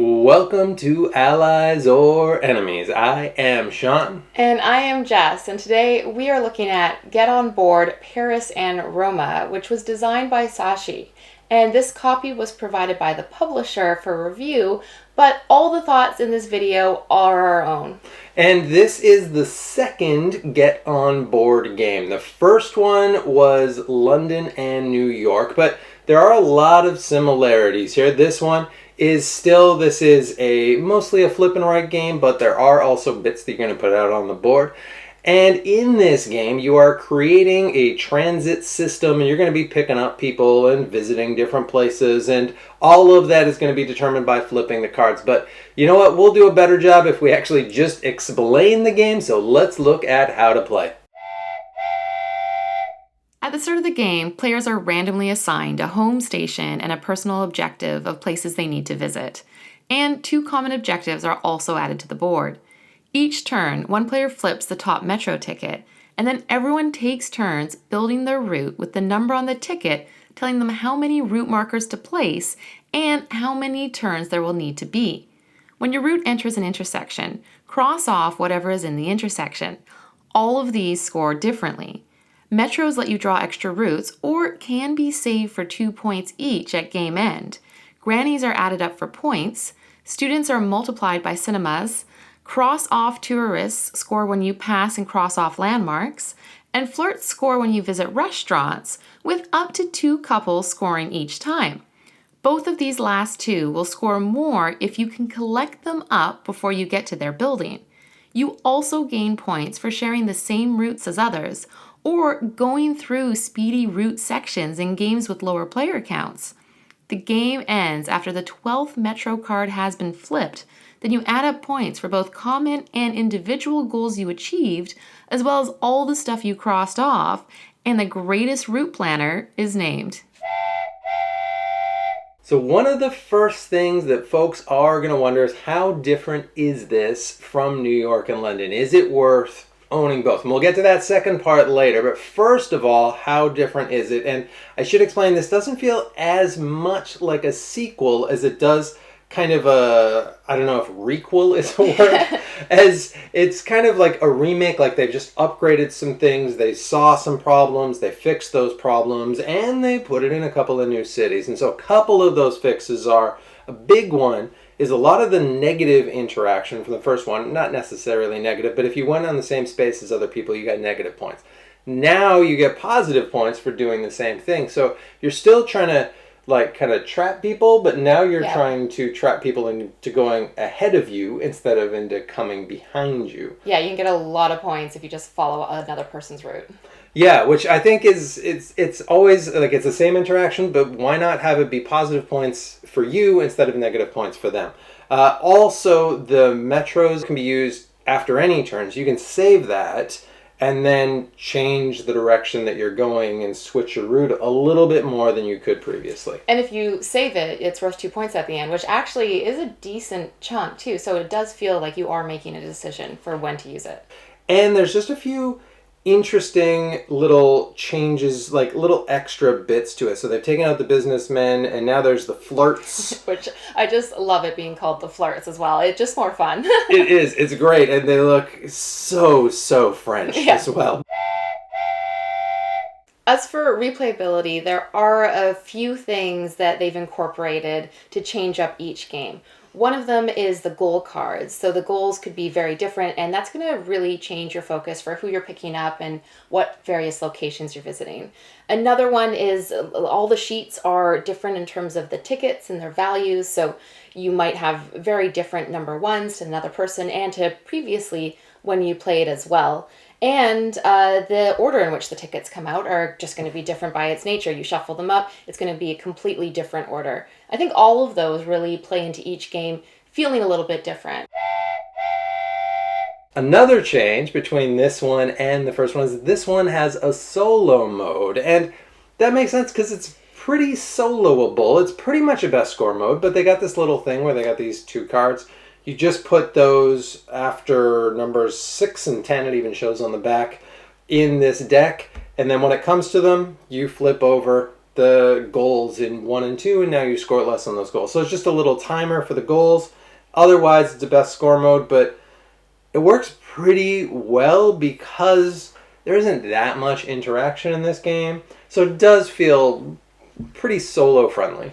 Welcome to Allies or Enemies. I am Sean. And I am Jess, and today we are looking at Get on Board Paris and Roma, which was designed by Saashi. And this copy was provided by the publisher for review, but all the thoughts in this video are our own. And this is the second Get on Board game. The first one was London and New York, but there are a lot of similarities here. This one is still, this is mostly a flip and write game, but there are also bits that you're going to put out on the board. And in this game, you are creating a transit system, and you're going to be picking up people and visiting different places, and all of that is going to be determined by flipping the cards. But you know what? We'll do a better job if we actually just explain the game, so let's look at how to play. At the start of the game, players are randomly assigned a home station and a personal objective of places they need to visit. And two common objectives are also added to the board. Each turn, one player flips the top metro ticket, and then everyone takes turns building their route with the number on the ticket telling them how many route markers to place and how many turns there will need to be. When your route enters an intersection, cross off whatever is in the intersection. All of these score differently. Metros let you draw extra routes or can be saved for 2 points each at game end. Grannies are added up for points. Students are multiplied by cinemas. Cross-off tourists score when you pass and cross off landmarks. And flirts score when you visit restaurants, with up to 2 couples scoring each time. Both of these last two will score more if you can collect them up before you get to their building. You also gain points for sharing the same routes as others, or going through speedy route sections in games with lower player counts. The game ends after the 12th Metro card has been flipped. Then you add up points for both common and individual goals you achieved, as well as all the stuff you crossed off, and the greatest route planner is named. So one of the first things that folks are going to wonder is, how different is this from New York and London? Is it worth owning both? And we'll get to that second part later, but first of all, how different is it? And I should explain, this doesn't feel as much like a sequel as it does kind of a, I don't know if requel is a word, as it's kind of like a remake, like they've just upgraded some things, they saw some problems, they fixed those problems, and they put it in a couple of new cities. And so a couple of those fixes are, a big one is a lot of the negative interaction from the first one, not necessarily negative, but if you went on the same space as other people, you got negative points. Now you get positive points for doing the same thing. So you're still trying to kind of trap people, but now you're trying to trap people into going ahead of you instead of into coming behind you. Yeah, you can get a lot of points if you just follow another person's route. Yeah, which I think it's always like it's the same interaction, but why not have it be positive points for you instead of negative points for them? Also, the metros can be used after any turns. You can save that and then change the direction that you're going and switch your route a little bit more than you could previously. And if you save it, it's worth 2 points at the end, which actually is a decent chunk too. So it does feel like you are making a decision for when to use it. And there's just a few interesting little changes, like little extra bits to it. So they've taken out the businessmen, and now there's the flirts. Which I just love it being called the flirts as well. It's just more fun. It is. It's great. And they look so French as well. As for replayability, there are a few things that they've incorporated to change up each game. One of them is the goal cards. So the goals could be very different, and that's going to really change your focus for who you're picking up and what various locations you're visiting. Another one is all the sheets are different in terms of the tickets and their values. So you might have very different number ones to another person and to previously when you played as well. And the order in which the tickets come out are just going to be different by its nature. You shuffle them up, it's going to be a completely different order. I think all of those really play into each game feeling a little bit different. Another change between this one and the first one is this one has a solo mode. And that makes sense because it's pretty soloable. It's pretty much a best score mode, but they got this little thing where they got these 2 cards. You just put those after numbers 6 and 10, it even shows on the back, in this deck. And then when it comes to them, you flip over the goals in 1 and 2, and now you score less on those goals. So it's just a little timer for the goals. Otherwise, it's a best score mode, but it works pretty well because there isn't that much interaction in this game. So it does feel pretty solo-friendly.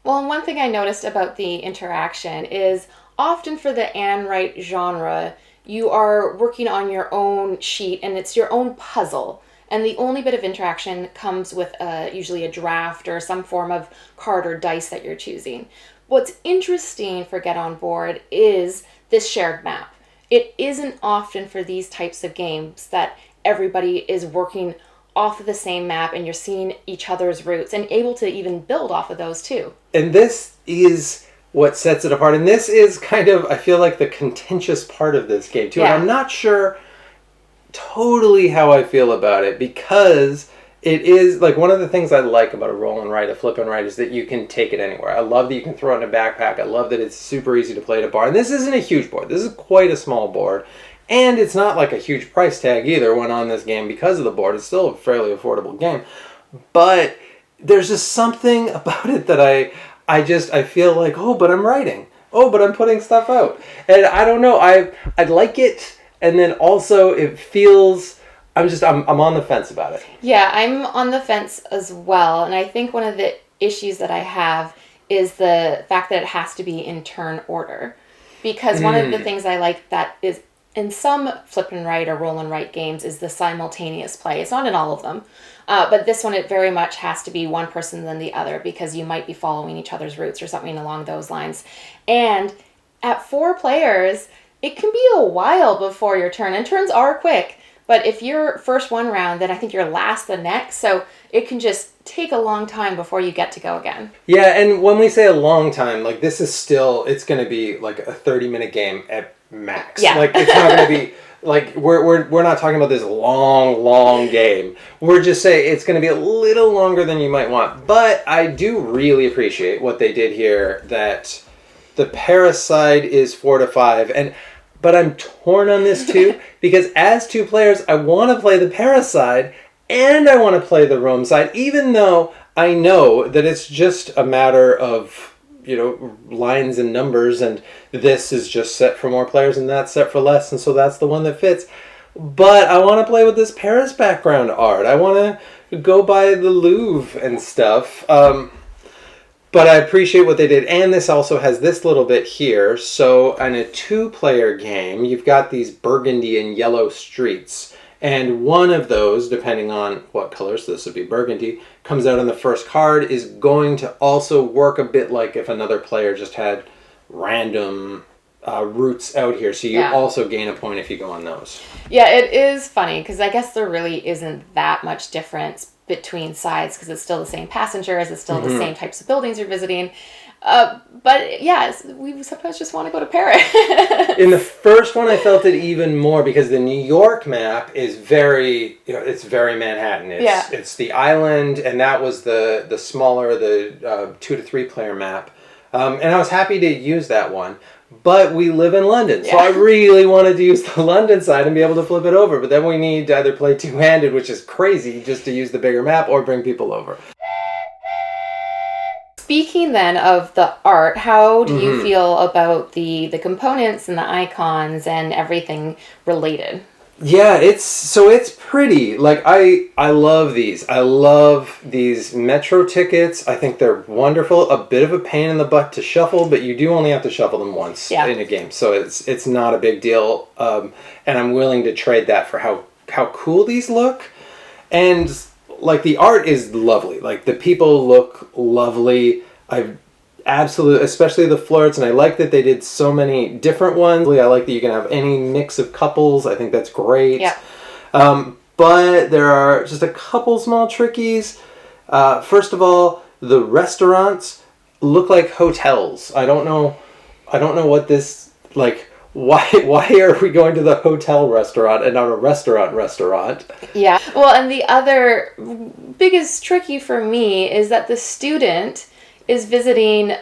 Well, and one thing I noticed about the interaction is often for the Anne Wright genre, you are working on your own sheet and it's your own puzzle. And the only bit of interaction comes with usually a draft or some form of card or dice that you're choosing. What's interesting for Get On Board is this shared map. It isn't often for these types of games that everybody is working off of the same map and you're seeing each other's routes and able to even build off of those too. And this is what sets it apart. And this is kind of, I feel like, the contentious part of this game too. Yeah. And I'm not sure totally how I feel about it, because it is, like, one of the things I like about a roll and write, a flip and write, is that you can take it anywhere. I love that you can throw it in a backpack. I love that it's super easy to play at a bar. And this isn't a huge board. This is quite a small board. And it's not like a huge price tag either when on this game because of the board. It's still a fairly affordable game. But there's just something about it that I feel like, oh, but I'm writing. Oh, but I'm putting stuff out. And I don't know. I like it. And then also it feels, I'm on the fence about it. Yeah, I'm on the fence as well. And I think one of the issues that I have is the fact that it has to be in turn order. Because one of the things I like that is in some flip and write or roll and write games is the simultaneous play. It's not in all of them. But this one, it very much has to be one person than the other because you might be following each other's routes or something along those lines. And at 4 players, it can be a while before your turn. And turns are quick. But if you're first one round, then I think you're last the next. So it can just take a long time before you get to go again. Yeah, and when we say a long time, like, this is still, it's going to be like a 30-minute game at max. Yeah. Like, it's not going to be, like, we're not talking about this long game. We're just saying it's going to be a little longer than you might want. But I do really appreciate what they did here, that the Paris side is 4 to 5. But I'm torn on this too, because as 2 players, I want to play the Paris side and I want to play the Rome side, even though I know that it's just a matter of, lines and numbers, and this is just set for more players and that's set for less, and so that's the one that fits. But I want to play with this Paris background art. I want to go by the Louvre and stuff. But I appreciate what they did. And this also has this little bit here. So in a 2-player game, you've got these burgundy and yellow streets. And one of those, depending on what colors, this would be burgundy, comes out on the first card, is going to also work a bit like if another player just had random routes out here. So you also gain a point if you go on those. Yeah, it is funny because I guess there really isn't that much difference between sides because it's still the same passengers, it's still the same types of buildings you're visiting. But yeah, we sometimes just want to go to Paris. In the first one, I felt it even more because the New York map is very, it's very Manhattan. It's the island, and that was the smaller, the 2 to 3 player map. And I was happy to use that one. But we live in London, so I really wanted to use the London side and be able to flip it over. But then we need to either play 2-handed, which is crazy, just to use the bigger map, or bring people over. Speaking then of the art, how do you feel about the components and the icons and everything related? Yeah, it's pretty. Like, I love these. I love these Metro tickets. I think they're wonderful. A bit of a pain in the butt to shuffle, but you do only have to shuffle them once in a game. So it's not a big deal. And I'm willing to trade that for how cool these look. And, like, the art is lovely. Like, the people look lovely. Absolutely, especially the flirts, and I like that they did so many different ones. I like that you can have any mix of couples. I think that's great. Yeah. But there are just a couple small trickies. First of all, the restaurants look like hotels. I don't know what this, like, why are we going to the hotel restaurant and not a restaurant? Yeah. Well, and the other biggest tricky for me is that the student is visiting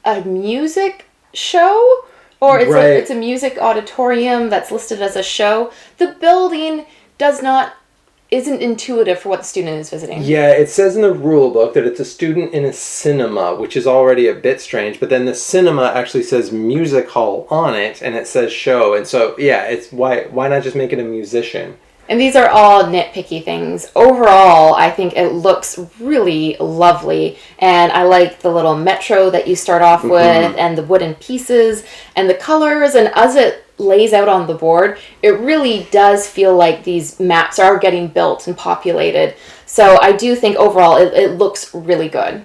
a music show, or it's a music auditorium that's listed as a show. The building does not isn't intuitive for what the student is visiting. Yeah, it says in the rule book that it's a student in a cinema, which is already a bit strange, but then the cinema actually says music hall on it, and it says show, and so, yeah, it's why not just make it a musician? And these are all nitpicky things. Overall, I think it looks really lovely, and I like the little metro that you start off with, and the wooden pieces, and the colors, and as it lays out on the board, it really does feel like these maps are getting built and populated. So I do think overall it looks really good.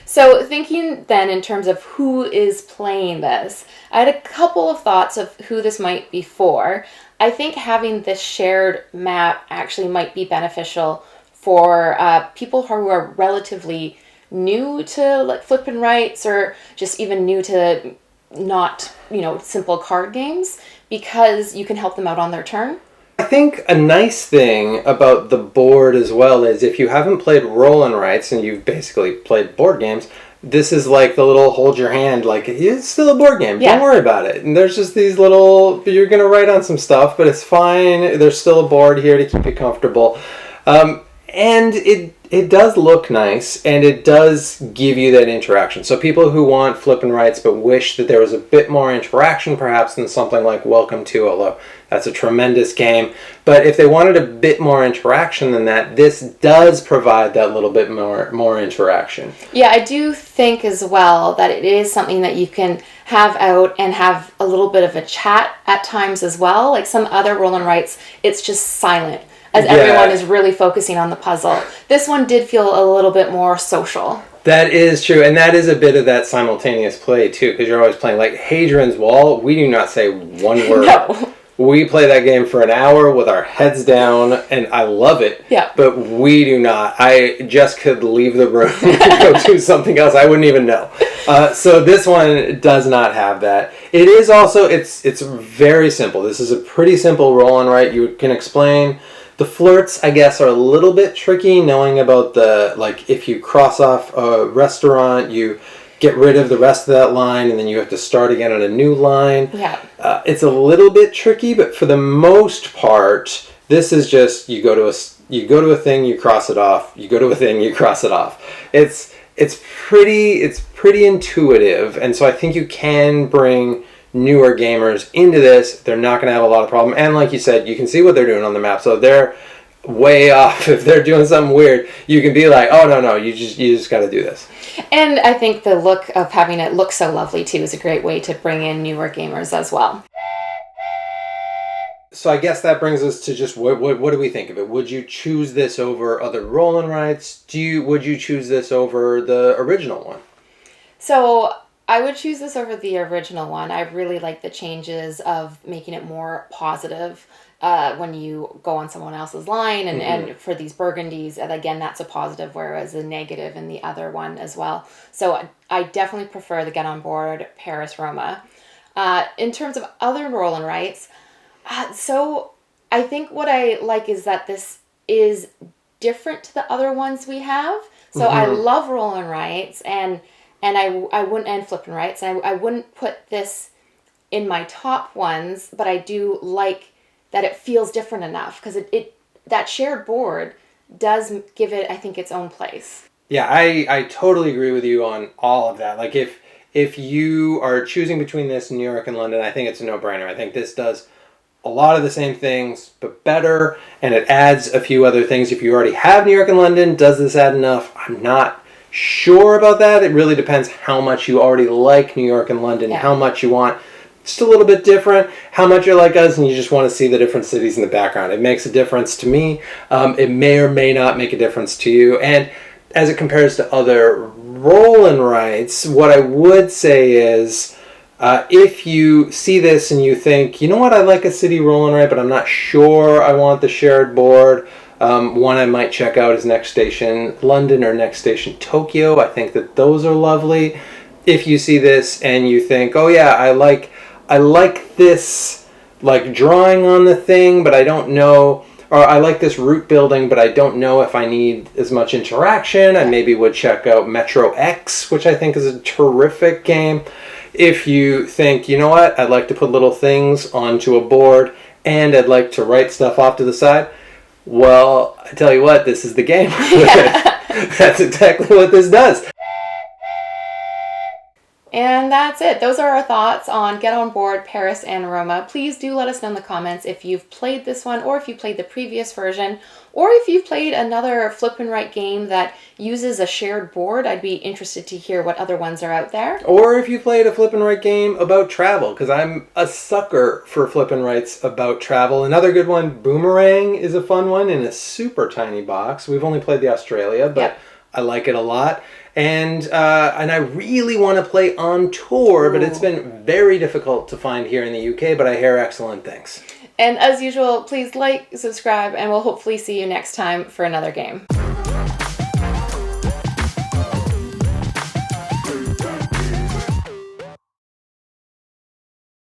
So thinking then in terms of who is playing this, I had a couple of thoughts of who this might be for. I think having this shared map actually might be beneficial for people who are relatively new to like flip and writes, or just even new to not, simple card games, because you can help them out on their turn. I think a nice thing about the board as well is if you haven't played roll and writes and you've basically played board games, this is like the little hold your hand, like it's still a board game. Yeah. Don't worry about it. And there's just these little, you're going to write on some stuff, but it's fine. There's still a board here to keep you comfortable. And it does look nice, and it does give you that interaction. So people who want flip and writes but wish that there was a bit more interaction perhaps than something like Welcome to IELLO. That's a tremendous game. But if they wanted a bit more interaction than that, this does provide that little bit more interaction. Yeah, I do think as well that it is something that you can have out and have a little bit of a chat at times as well. Like some other roll and writes, it's just silent, as everyone is really focusing on the puzzle. This one did feel a little bit more social. That is true, and that is a bit of that simultaneous play too, because you're always playing. Like Hadrian's Wall, we do not say one word. No. We play that game for an hour with our heads down, and I love it. Yeah. But we do not. I just could leave the room and go do something else. I wouldn't even know. So this one does not have that. It is also, it's very simple. This is a pretty simple roll and write. You can explain. The flirts, I guess, are a little bit tricky, knowing about the, like, if you cross off a restaurant, you get rid of the rest of that line, and then you have to start again on a new line. Yeah. It's a little bit tricky, but for the most part, this is just you go to a thing, you cross it off. You go to a thing, you cross it off. It's pretty intuitive, and so I think you can bring newer gamers into this. They're not going to have a lot of problem, and like you said, you can see what they're doing on the map, so they're way off. If they're doing something weird, you can be like, oh no, you just got to do this. And I think the look of having it look so lovely too is a great way to bring in newer gamers as well. So I guess that brings us to just what do we think of it? Would you choose this over other roll and writes? Would you choose this over the original one? So I would choose this over the original one. I really like the changes of making it more positive when you go on someone else's line, and for these burgundies, and again, that's a positive, whereas a negative in the other one as well. So I definitely prefer the Get On Board Paris Roma. In terms of other roll and writes, so I think what I like is that this is different to the other ones we have. So I love roll and writes, and I wouldn't, and flip and writes, and I wouldn't put this in my top ones, but I do like that it feels different enough, because it that shared board does give it, I think, its own place. Yeah, I totally agree with you on all of that. Like if you are choosing between this and New York and London, I think it's a no-brainer. I think this does a lot of the same things, but better, and it adds a few other things. If you already have New York and London, does this add enough? I'm not sure about that. It really depends how much you already like New York and London, how much you want just a little bit different, how much you're like us and you just want to see the different cities in the background. It makes a difference to me. It may or may not make a difference to you. And as it compares to other roll and writes, what I would say is, if you see this and you think, you know what, I like a city roll and write, but I'm not sure I want the shared board, one I might check out is Next Station London or Next Station Tokyo. I think that those are lovely. If you see this and you think, oh yeah, I like this, like drawing on the thing, but I don't know, or I like this route building, but I don't know if I need as much interaction, I maybe would check out Metro X, which I think is a terrific game. If you think, you know what, I'd like to put little things onto a board and I'd like to write stuff off to the side, well, I tell you what, this is the game. That's exactly what this does. And that's it. Those are our thoughts on Get On Board, Paris and Roma. Please do let us know in the comments if you've played this one, or if you played the previous version, or if you've played another flip and write game that uses a shared board. I'd be interested to hear what other ones are out there. Or if you played a flip and write game about travel, because I'm a sucker for flip and writes about travel. Another good one, Boomerang, is a fun one in a super tiny box. We've only played the Australia, but Yep. I like it a lot. And I really want to play On Tour, but it's been very difficult to find here in the UK, but I hear excellent things. And as usual, please like, subscribe, and we'll hopefully see you next time for another game.